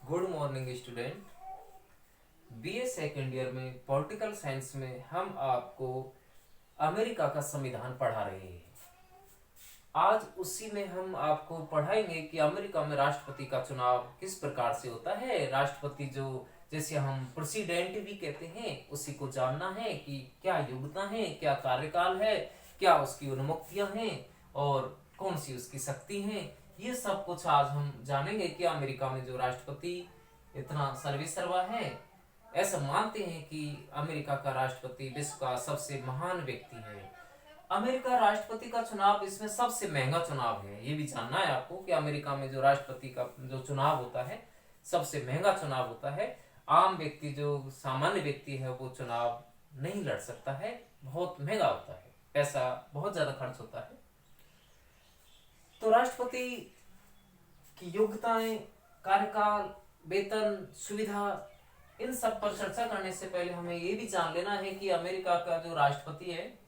Good morning student. BA second year में political science में हम आपको अमेरिका का संविधान पढ़ा रहे हैं। आज उसी में हम आपको पढ़ाएंगे कि अमेरिका में राष्ट्रपति का चुनाव किस प्रकार से होता है। राष्ट्रपति जो जैसे हम प्रेसिडेंट भी कहते हैं, उसी को जानना है कि क्या योग्यता है, क्या कार्यकाल है, क्या उसकी उन्मुक्तियां हैं और कौन सी उसकी शक्ति है। ये सब कुछ आज हम जानेंगे कि अमेरिका में जो राष्ट्रपति इतना सर्वेसर्वा है। ऐसा मानते हैं कि अमेरिका का राष्ट्रपति विश्व का सबसे महान व्यक्ति है। अमेरिका राष्ट्रपति का चुनाव इसमें सबसे महंगा चुनाव है। ये भी जानना है आपको कि अमेरिका में जो राष्ट्रपति का जो चुनाव होता है सबसे महंगा चुनाव होता है। आम व्यक्ति जो सामान्य व्यक्ति है वो चुनाव नहीं लड़ सकता है, बहुत महंगा होता है, पैसा बहुत ज्यादा खर्च होता है। तो राष्ट्रपति की योग्यताएं, कार्यकाल, वेतन, सुविधा, इन सब पर चर्चा करने से पहले हमें ये भी जान लेना है कि अमेरिका का जो राष्ट्रपति है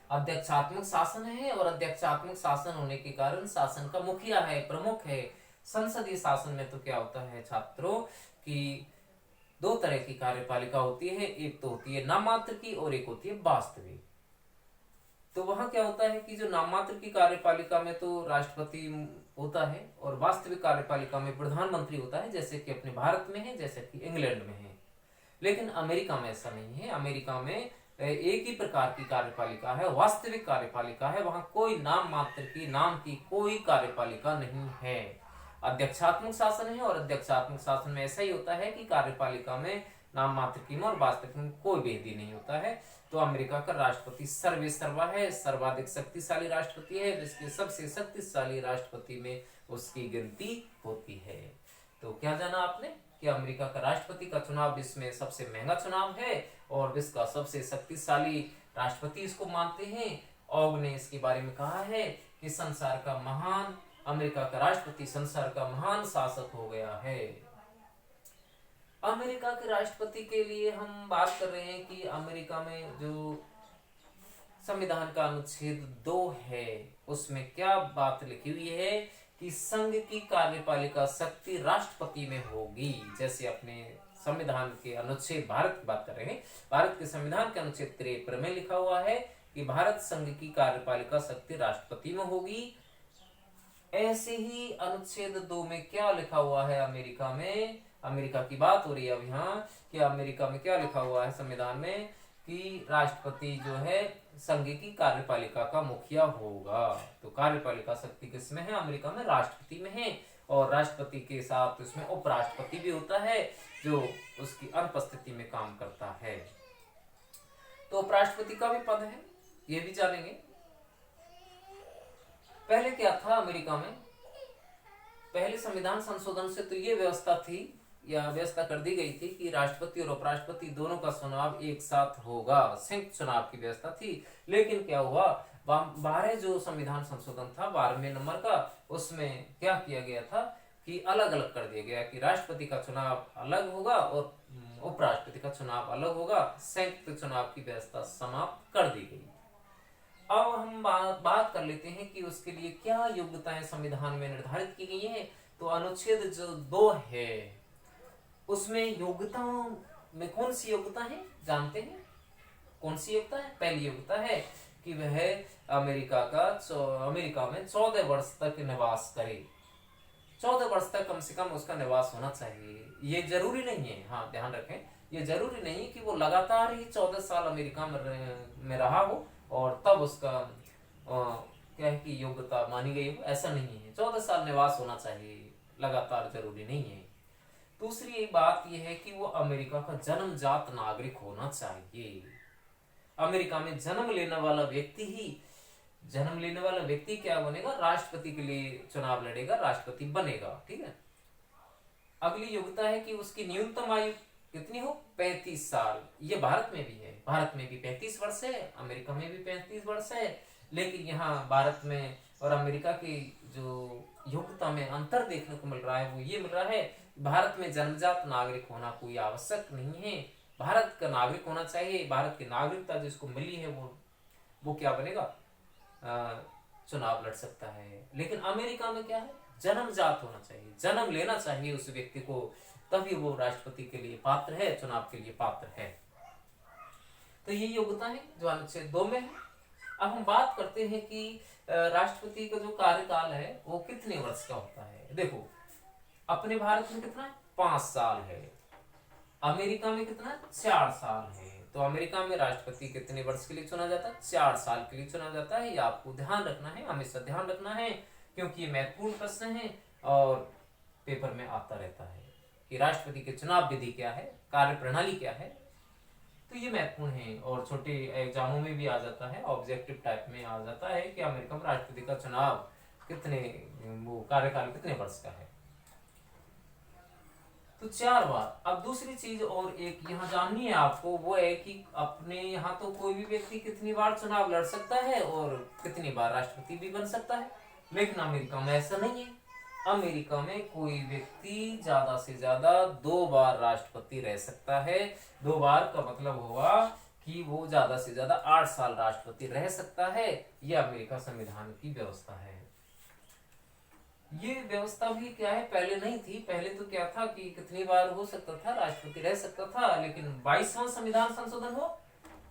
अध्यक्षात्मक शासन है, और अध्यक्षात्मक शासन होने के कारण शासन का मुखिया है, प्रमुख है। संसदीय शासन में तो क्या होता है छात्रों कि दो तरह की कार्यपालिका होती है, एक तो होती है नाममात्र की और एक होती है वास्तविक। तो वहां क्या होता है कि जो नाममात्र की कार्यपालिका में तो राष्ट्रपति होता है और वास्तविक कार्यपालिका में प्रधानमंत्री होता है, जैसे कि अपने भारत में है, जैसे कि इंग्लैंड में है। लेकिन अमेरिका में ऐसा नहीं है। अमेरिका में एक ही प्रकार की कार्यपालिका है, वास्तविक कार्यपालिका है। वहां कोई नाम मात्र की, नाम की कोई कार्यपालिका नहीं है। अध्यक्षात्मक शासन है, और अध्यक्षात्मक शासन में ऐसा ही होता है कि कार्यपालिका में नाम मात्र की में और वास्तविक में कोई भेद ही नहीं होता है। तो अमेरिका का राष्ट्रपति सर्वेसर्वा है, सर्वाधिक शक्तिशाली राष्ट्रपति है, जिसके सबसे शक्तिशाली राष्ट्रपति में उसकी गिनती होती है। तो क्या जाना आपने कि अमेरिका का राष्ट्रपति का चुनाव विश्व में सबसे महंगा चुनाव है और विश्व का सबसे शक्तिशाली राष्ट्रपति इसको मानते हैं। ऑग ने इसके बारे में कहा है कि संसार का महान अमेरिका का राष्ट्रपति संसार का महान शासक हो गया है। अमेरिका के राष्ट्रपति के लिए हम बात कर रहे हैं कि अमेरिका में जो संविधान का अनुच्छेद 2 है उसमें क्या बात लिखी हुई है कि संघ की कार्यपालिका शक्ति राष्ट्रपति में होगी। जैसे अपने संविधान के अनुच्छेद, भारत की बात कर रहे हैं, भारत के संविधान के अनुच्छेद 53 में लिखा हुआ है कि भारत संघ की कार्यपालिका शक्ति राष्ट्रपति में होगी। ऐसे ही अनुच्छेद 2 में क्या लिखा हुआ है अमेरिका में, अमेरिका की बात हो रही है अब यहाँ कि अमेरिका में क्या लिखा हुआ है संविधान में कि राष्ट्रपति जो है संघ की कार्यपालिका का मुखिया होगा। तो कार्यपालिका शक्ति किसमें है? अमेरिका में राष्ट्रपति में है, और राष्ट्रपति के साथ उसमें उपराष्ट्रपति भी होता है जो उसकी अनुपस्थिति में काम करता है। तो उपराष्ट्रपति का भी पद है, ये भी जानेंगे। पहले क्या था अमेरिका में? पहले संविधान संशोधन से तो ये व्यवस्था थी या व्यवस्था कर दी गई थी कि राष्ट्रपति और उपराष्ट्रपति दोनों का चुनाव एक साथ होगा, संयुक्त चुनाव की व्यवस्था थी। लेकिन क्या हुआ, 12 जो संविधान संशोधन था 12वें नंबर का, उसमें क्या किया गया था कि अलग अलग कर दिया गया कि राष्ट्रपति का चुनाव अलग होगा और उपराष्ट्रपति का चुनाव अलग होगा। संयुक्त चुनाव की व्यवस्था समाप्त कर दी गई। अब हम बात कर लेते हैं कि उसके लिए क्या योग्यताएं संविधान में निर्धारित की गई है। तो अनुच्छेद जो 2 है उसमें योग्यताओं में कौन सी योग्यता है जानते हैं? कौन सी योग्यता है? पहली योग्यता है कि वह अमेरिका में 14 वर्ष तक निवास करे। 14 वर्ष तक कम से कम उसका निवास होना चाहिए। ये जरूरी नहीं है, हाँ ध्यान रखें, ये जरूरी नहीं है कि वो लगातार ही 14 साल अमेरिका में रहा हो और तब उसका क्या है कि योग्यता मानी गई हो, ऐसा नहीं है। 14 साल निवास होना चाहिए, लगातार जरूरी नहीं है। दूसरी बात यह है कि वो अमेरिका का जन्मजात नागरिक होना चाहिए। अमेरिका में जन्म लेने वाला व्यक्ति क्या बनेगा? राष्ट्रपति के लिए चुनाव लड़ेगा, राष्ट्रपति बनेगा। ठीक है। अगली योग्यता है कि उसकी न्यूनतम आयु कितनी हो? 35 साल। ये भारत में भी है, भारत में भी 35 वर्ष है, अमेरिका में भी 35 वर्ष है। लेकिन यहाँ भारत में और अमेरिका की जो योग्यता में अंतर देखने को मिल रहा है वो ये मिल रहा है, भारत में जन्मजात नागरिक होना कोई आवश्यक नहीं है। भारत का नागरिक होना चाहिए। भारत की नागरिकता जिसको मिली है वो क्या बनेगा? चुनाव लड़ सकता है। लेकिन अमेरिका में क्या है? जन्मजात होना चाहिए, जन्म लेना चाहिए उस व्यक्ति को, तभी वो राष्ट्रपति के लिए पात्र है, चुनाव के लिए पात्र है। तो ये योग्यता है जो अनुच्छेद 2 में है। अब हम बात करते हैं कि राष्ट्रपति का जो कार्यकाल है वो कितने वर्ष का होता है। देखो, अपने भारत में कितना है, 5 साल है। अमेरिका में कितना है, 4 साल है। तो अमेरिका में राष्ट्रपति कितने वर्ष के लिए चुना जाता है, 4 साल के लिए चुना जाता है। ये आपको ध्यान रखना है, हमेशा ध्यान रखना है, क्योंकि ये महत्वपूर्ण प्रश्न है और पेपर में आता रहता है कि राष्ट्रपति के चुनाव विधि क्या है, कार्य प्रणाली क्या है। तो ये महत्वपूर्ण है और छोटे एग्जामों में भी आ जाता है, ऑब्जेक्टिव टाइप में आ जाता है कि अमेरिका में राष्ट्रपति का चुनाव कितने, वो कार्यकाल कितने वर्ष का है। तो 4 बार। अब दूसरी चीज और एक यहाँ जाननी है आपको, वो है कि अपने यहाँ तो कोई भी व्यक्ति कितनी बार चुनाव लड़ सकता है और कितनी बार राष्ट्रपति भी बन सकता है, लेकिन अमेरिका में ऐसा नहीं है। अमेरिका में कोई व्यक्ति ज्यादा से ज्यादा 2 बार राष्ट्रपति रह सकता है। 2 बार का मतलब हुआ कि वो ज्यादा से ज्यादा 8 साल राष्ट्रपति रह सकता है। यह अमेरिका संविधान की व्यवस्था है। ये व्यवस्था भी क्या है, पहले नहीं थी। पहले तो क्या था कि कितनी बार हो सकता था, राष्ट्रपति रह सकता था, लेकिन 22वां संविधान संशोधन हो,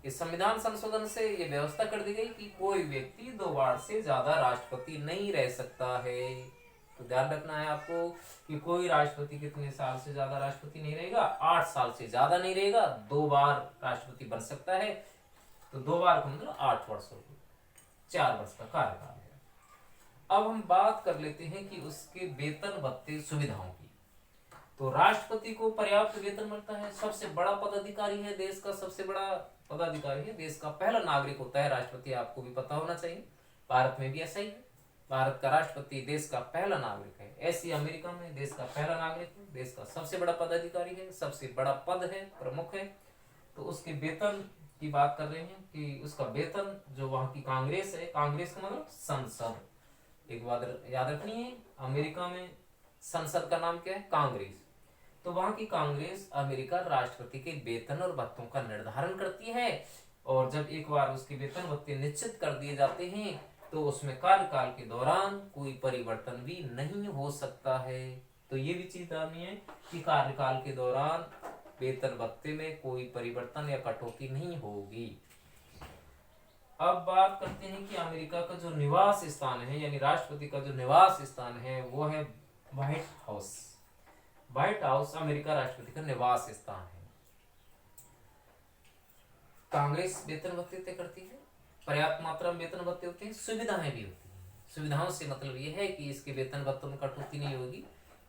इस संविधान संशोधन से ये व्यवस्था कर दी गई कि कोई व्यक्ति 2 बार से ज्यादा राष्ट्रपति नहीं रह सकता है। तो ध्यान रखना है आपको कि कोई राष्ट्रपति कितने साल से ज्यादा राष्ट्रपति नहीं रहेगा, 8 साल से ज्यादा नहीं रहेगा, 2 बार राष्ट्रपति बन सकता है। तो 2 बार का मतलब 8 वर्ष हो गए, 4 वर्ष का कार्यकाल है। अब हम बात कर लेते हैं कि उसके वेतन भत्ते सुविधाओं की। तो राष्ट्रपति को पर्याप्त वेतन मिलता है, सबसे बड़ा पदाधिकारी है, देश का सबसे बड़ा पदाधिकारी है, देश का पहला नागरिक होता है राष्ट्रपति, आपको भी पता होना चाहिए। भारत में भी ऐसा ही है, भारत का राष्ट्रपति देश का पहला नागरिक है। ऐसी अमेरिका में देश का पहला नागरिक है, देश का सबसे बड़ा पदाधिकारी है, सबसे बड़ा पद है, प्रमुख है। तो उसके वेतन की बात कर रहे हैं कि उसका वेतन जो वहां की कांग्रेस है, कांग्रेस का मतलब संसद, एक बात याद रखनी है, अमेरिका में संसद का नाम क्या है, कांग्रेस। तो वहां की कांग्रेस अमेरिका राष्ट्रपति के वेतन और भत्तों का निर्धारण करती है, और जब एक बार उसके वेतन भत्ते निश्चित कर दिए जाते हैं तो उसमें कार्यकाल के दौरान कोई परिवर्तन भी नहीं हो सकता है। तो ये भी चीज जाननी है कि कार्यकाल के दौरान वेतन भत्ते में कोई परिवर्तन या कटौती नहीं होगी। अब बात करते हैं कि अमेरिका का जो निवास स्थान है, यानी राष्ट्रपति का जो निवास स्थान है, वो है white house. White house America राष्ट्रपति का निवास स्थान है। कांग्रेस वेतन भत्ते तय करती है, पर्याप्त मात्रा में वेतन भत्ते होते हैं, सुविधाएं भी होती हैं। सुविधाओं से मतलब ये है कि इसके वेतन भत्तों में कटौती नहीं होगी,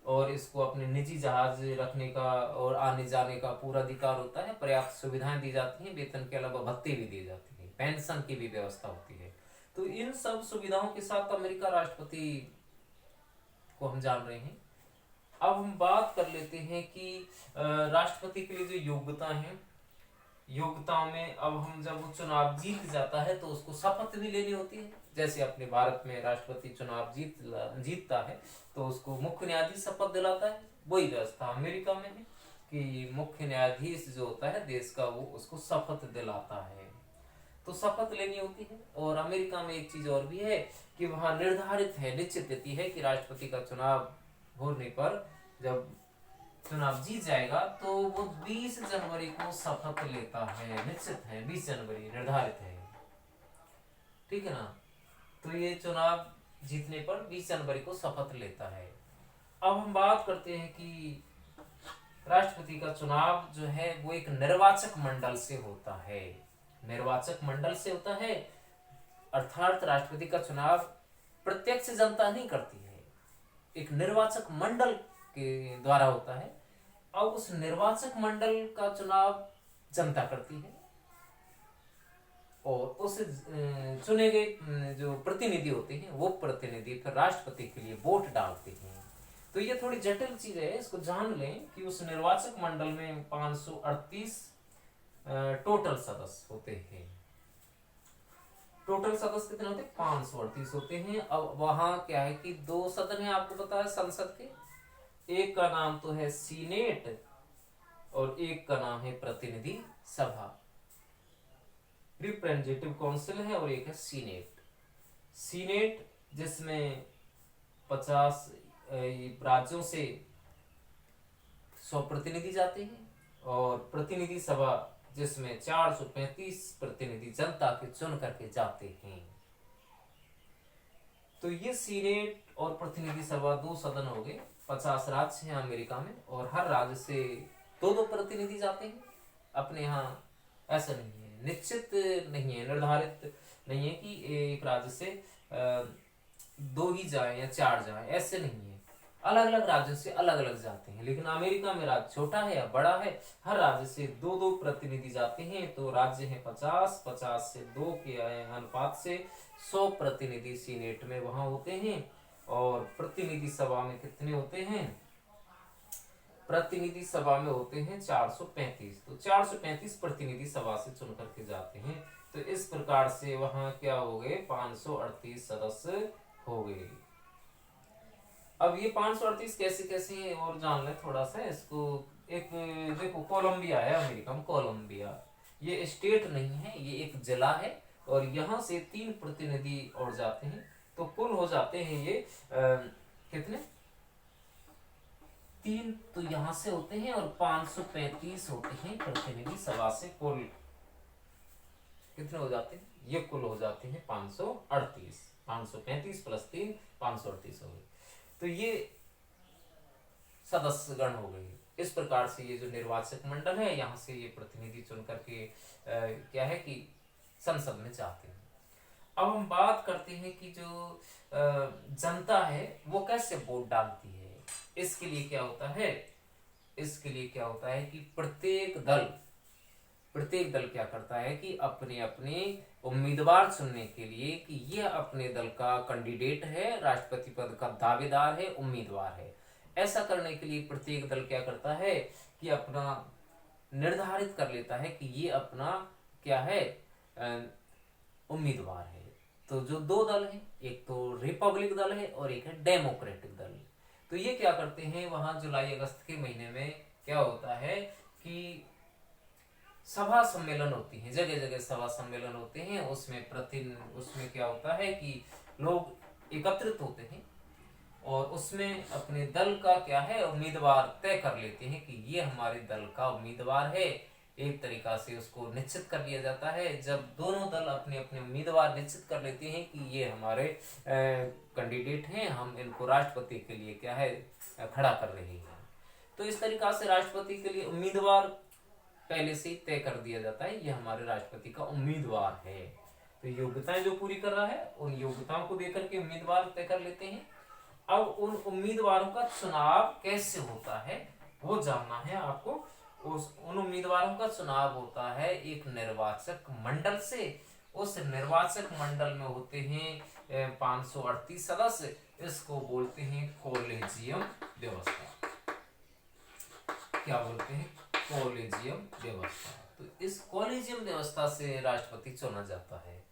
और इसको अपने निजी जहाज रखने का और आने जाने का पूरा अधिकार होता है। पर्याप्त सुविधाएं दी जाती हैं, वेतन के अलावा भत्ते भी दिए जाते हैं, पेंशन की भी व्यवस्था होती है। तो इन सब सुविधाओं के साथ अमेरिका राष्ट्रपति को हम जान रहे हैं। अब हम बात कर लेते हैं कि राष्ट्रपति के लिए जो योग्यता है, योग्यताओं में अब हम जब वो चुनाव जीत जाता है तो उसको शपथ भी लेनी होती है। जैसे अपने भारत में राष्ट्रपति चुनाव जीतता है तो उसको मुख्य न्यायाधीश शपथ दिलाता है, वही व्यवस्था अमेरिका में है कि मुख्य न्यायाधीश जो होता है देश का, वो उसको शपथ दिलाता है। तो शपथ लेनी होती है। और अमेरिका में एक चीज और भी है कि वहां निर्धारित है, निश्चित तिथि है कि राष्ट्रपति का चुनाव होने पर जब चुनाव जीत जाएगा तो वो 20 जनवरी को शपथ लेता है, निश्चित है 20 जनवरी निर्धारित है, ठीक है ना। तो ये चुनाव जीतने पर 20 जनवरी को शपथ लेता है। अब हम बात करते हैं कि राष्ट्रपति का चुनाव जो है वो एक निर्वाचक मंडल से होता है, निर्वाचक मंडल से होता है, अर्थात राष्ट्रपति का चुनाव प्रत्यक्ष जनता नहीं करती है, एक निर्वाचक मंडल के द्वारा होता है। अब उस निर्वाचक मंडल का चुनाव जनता करती है, और उस चुने गए जो प्रतिनिधि होते हैं वो प्रतिनिधि फिर राष्ट्रपति के लिए वोट डालते हैं। तो ये थोड़ी जटिल चीज है, इसको जान लें कि उस निर्वाचक मंडल में 538 टोटल सदस्य होते हैं। टोटल सदस्य कितने होते हैं, 538 होते हैं। अब वहां क्या है कि 2 सदन है, आपको पता है संसद के, एक का नाम तो है सीनेट और एक का नाम है प्रतिनिधि सभा, रिप्रेजेंटेटिव काउंसिल है, और एक है सीनेट। सीनेट जिसमें 50 राज्यों से 100 प्रतिनिधि जाते हैं और प्रतिनिधि सभा जिसमें 435 प्रतिनिधि जनता के चुन करके जाते हैं। तो ये सीनेट और प्रतिनिधि सभा दो सदन हो गए। 50 राज्य हैं अमेरिका में और हर राज्य से दो दो प्रतिनिधि जाते हैं। अपने यहाँ ऐसा नहीं है, निश्चित नहीं है, निर्धारित नहीं है कि एक राज्य से दो ही जाए या 4 जाए, ऐसे नहीं है। अलग अलग राज्यों से अलग अलग जाते हैं। लेकिन अमेरिका में राज्य छोटा है या बड़ा है, हर राज्य से दो दो प्रतिनिधि जाते हैं। तो राज्य है 50 से 2 के अनुपात से 100 प्रतिनिधि सीनेट में वहां होते हैं। और प्रतिनिधि सभा में कितने होते हैं? प्रतिनिधि सभा में होते हैं 435। तो 435 प्रतिनिधि सभा से चुन करके जाते हैं। तो इस प्रकार से वहां क्या हो गए? 538 सदस्य हो गए। अब ये 538 कैसे कैसे हैं और जान लें थोड़ा सा इसको। एक देखो, कोलंबिया है अमेरिका में, कोलंबिया ये स्टेट नहीं है, ये एक जिला है। और यहाँ से 3 प्रतिनिधि और जाते हैं। तो कुल हो जाते हैं ये कितने? 3 तो यहाँ से होते हैं और 535 होते हैं प्रतिनिधि सभा से। कुल कितने हो जाते हैं? ये कुल हो जाते हैं 538। 535 प्लस 3 538 हो गए। तो ये सदस्यगण हो गए। इस प्रकार से ये जो निर्वाचक मंडल है, यहाँ से ये प्रतिनिधि चुन करके क्या है कि संसद में जाते हैं। अब हम बात करते हैं कि जो जनता है वो कैसे वोट डालती है। इसके लिए क्या होता है? इसके लिए क्या होता है कि प्रत्येक दल क्या करता है कि अपने अपने उम्मीदवार चुनने के लिए कि यह अपने दल का कैंडिडेट है, राष्ट्रपति पद का दावेदार है, उम्मीदवार है। ऐसा करने के लिए प्रत्येक दल क्या करता है कि अपना निर्धारित कर लेता है कि ये अपना क्या है, उम्मीदवार है। तो जो 2 दल हैं, एक तो रिपब्लिक दल है और एक है डेमोक्रेटिक दल। तो ये क्या करते हैं, वहां जुलाई अगस्त के महीने में क्या होता है कि सभा सम्मेलन होती है, जगह जगह सभा सम्मेलन होते हैं। उसमें क्या होता है कि लोग एकत्रित होते हैं और उसमें अपने दल का क्या है उम्मीदवार तय कर लेते हैं कि ये हमारे दल का उम्मीदवार है। एक तरीका से उसको निश्चित कर लिया जाता है। जब दोनों दल अपने अपने उम्मीदवार निश्चित कर लेते हैं कि ये हमारे कैंडिडेट हैं, हम इनको राष्ट्रपति के लिए क्या है खड़ा कर रहे हैं। तो इस तरीका से राष्ट्रपति के लिए उम्मीदवार पहले से ही तय कर दिया जाता है, ये हमारे राष्ट्रपति का उम्मीदवार है। तो योग्यताएं जो पूरी कर रहा है उन योग्यताओं को देकर के उम्मीदवार तय कर लेते हैं। अब उन उम्मीदवारों का चुनाव कैसे होता है वो जानना है आपको। उन उम्मीदवारों का चुनाव होता है एक निर्वाचक मंडल से। उस निर्वाचक मंडल में होते हैं 538 सदस्य। इसको बोलते हैं कॉलेजियम व्यवस्था। क्या बोलते हैं? कॉलेजियम व्यवस्था। तो इस कॉलेजियम व्यवस्था से राष्ट्रपति चुना जाता है।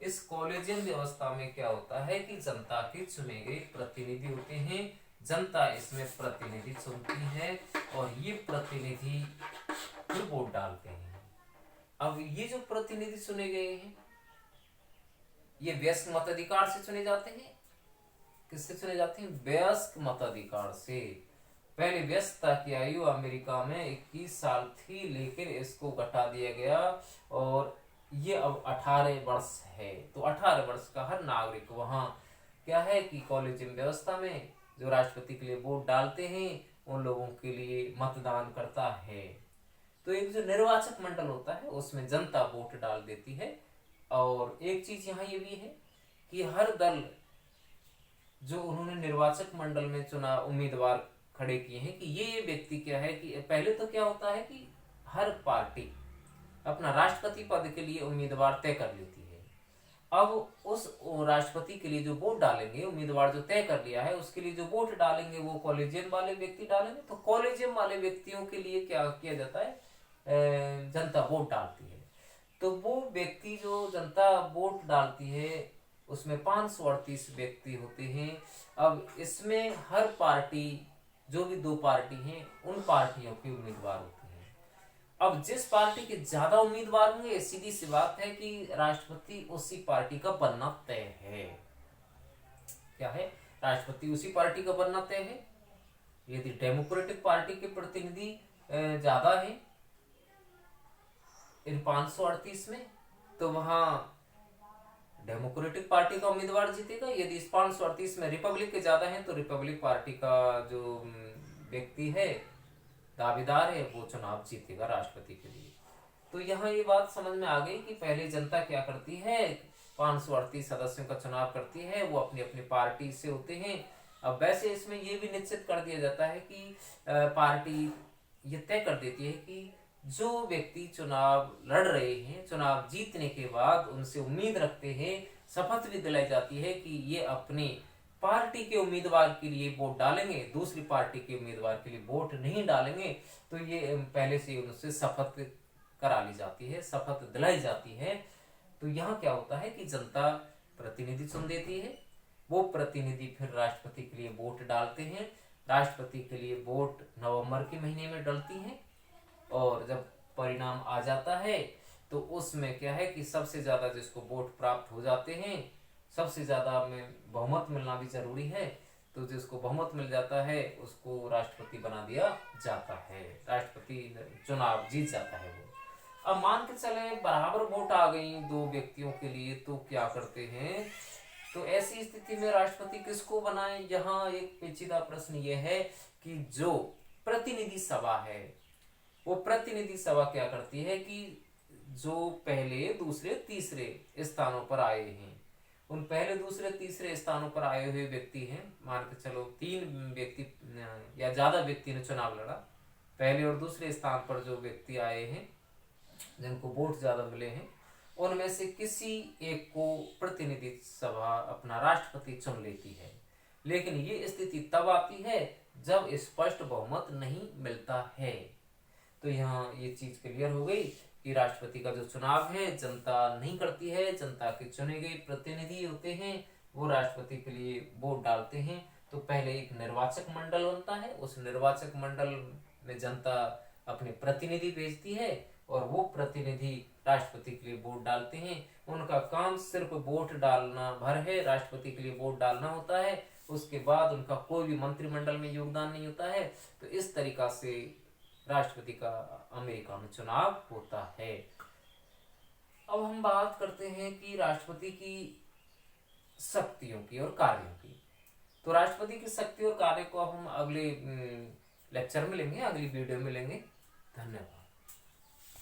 इस कॉलेजियम व्यवस्था में क्या होता है कि जनता के चुने गए प्रतिनिधि होते हैं। जनता इसमें प्रतिनिधि चुनती है और ये प्रतिनिधि फिर वोट डालते हैं। अब ये जो प्रतिनिधि चुने गए हैं ये वयस्क मताधिकार से चुने जाते हैं। किससे चुने जाते हैं? वयस्क मताधिकार से। पहले वयस्कता की आयु अमेरिका में 21 साल थी, लेकिन इसको घटा दिया गया और ये अब 18 वर्ष है। तो 18 वर्ष का हर नागरिक वहां क्या है कि कॉलेजियम व्यवस्था में जो राष्ट्रपति के लिए वोट डालते हैं उन लोगों के लिए मतदान करता है। तो एक जो निर्वाचक मंडल होता है उसमें जनता वोट डाल देती है। और एक चीज यहाँ ये भी है कि हर दल जो उन्होंने निर्वाचक मंडल में चुना उम्मीदवार खड़े किए हैं कि ये व्यक्ति क्या है कि पहले तो क्या होता है कि हर पार्टी अपना राष्ट्रपति पद के लिए उम्मीदवार तय कर लेती है। अब उस राष्ट्रपति के लिए जो वोट डालेंगे, उम्मीदवार जो तय कर लिया है उसके लिए जो वोट डालेंगे वो कॉलेजियम वाले व्यक्ति डालेंगे। तो कॉलेजियम वाले व्यक्तियों के लिए क्या किया जाता है, जनता वोट डालती है। तो वो व्यक्ति जो जनता वोट डालती है उसमें 538 व्यक्ति होते हैं। अब इसमें हर पार्टी, जो भी 2 पार्टी हैं उन पार्टियों के उम्मीदवार होते हैं। अब जिस पार्टी के ज्यादा उम्मीदवार होंगे, सीधी सी बात है कि राष्ट्रपति उसी पार्टी का बनना तय है। क्या है? राष्ट्रपति उसी पार्टी का बनना तय है। यदि डेमोक्रेटिक पार्टी के प्रतिनिधि ज्यादा है इन 538 में, तो वहां डेमोक्रेटिक पार्टी का उम्मीदवार जीतेगा। यदि इस 538 में रिपब्लिक के ज्यादा हैं तो रिपब्लिक पार्टी का जो व्यक्ति है, दावेदार है, वो चुनाव जीतेगा राष्ट्रपति के लिए। तो यहाँ ये बात समझ में आ गई कि पहले जनता क्या करती है, 538 सदस्यों का चुनाव करती है, वो अपनी अपनी पार्टी से होते हैं। अब वैसे इसमें ये भी निश्चित कर दिया जाता है कि पार्टी ये तय कर देती है कि जो व्यक्ति चुनाव लड़ रहे हैं, चुनाव जीतने के बाद उनसे उम्मीद रखते हैं, शपथ भी दिलाई जाती है कि ये अपने पार्टी के उम्मीदवार के लिए वोट डालेंगे, दूसरी पार्टी के उम्मीदवार के लिए वोट नहीं डालेंगे, तो ये पहले से उनसे शपथ करा ली जाती है, शपथ दिलाई जाती है। तो यहाँ क्या होता है कि जनता प्रतिनिधि चुन देती है, वो प्रतिनिधि फिर राष्ट्रपति के लिए वोट डालते हैं। राष्ट्रपति के लिए वोट नवंबर के महीने में डलती है, और जब परिणाम आ जाता है तो उसमें क्या है कि सबसे ज्यादा जिसको वोट प्राप्त हो जाते हैं, सबसे ज्यादा में बहुमत मिलना भी जरूरी है, तो जिसको बहुमत मिल जाता है उसको राष्ट्रपति बना दिया जाता है, राष्ट्रपति चुनाव जीत जाता है वो। अब मान के चले बराबर वोट आ गई दो व्यक्तियों के लिए, तो क्या करते हैं, तो ऐसी स्थिति में राष्ट्रपति किसको बनाएं। यहाँ एक पेचीदा प्रश्न ये है कि जो प्रतिनिधि सभा है, वो प्रतिनिधि सभा क्या करती है कि जो पहले दूसरे तीसरे स्थानों पर आए हैं, उन पहले दूसरे तीसरे स्थानों पर आए हुए व्यक्ति हैं, मान के चलो 3 व्यक्ति या ज्यादा व्यक्ति ने चुनाव लड़ा, पहले और दूसरे स्थान पर जो व्यक्ति आए हैं जिनको वोट ज्यादा मिले हैं, उनमें से किसी एक को प्रतिनिधि सभा अपना राष्ट्रपति चुन लेती है। लेकिन ये स्थिति तब आती है जब स्पष्ट बहुमत नहीं मिलता है। तो यहाँ ये चीज क्लियर हो गई कि राष्ट्रपति का जो चुनाव है जनता नहीं करती है, जनता के चुने गए प्रतिनिधि होते हैं वो राष्ट्रपति के लिए वोट डालते हैं। तो पहले एक निर्वाचक मंडल बनता है, उस निर्वाचक मंडल में जनता अपने प्रतिनिधि भेजती है और वो प्रतिनिधि राष्ट्रपति के लिए वोट डालते हैं। उनका काम सिर्फ वोट डालना भर है, राष्ट्रपति के लिए वोट डालना होता है, उसके बाद उनका कोई भी मंत्रिमंडल में योगदान नहीं होता है। तो इस तरीका से राष्ट्रपति का अमेरिका में चुनाव होता है। अब हम बात करते हैं कि राष्ट्रपति की शक्तियों की और कार्यों की। तो राष्ट्रपति की शक्ति और कार्य को अब हम अगले लेक्चर में लेंगे, अगली वीडियो में लेंगे। धन्यवाद।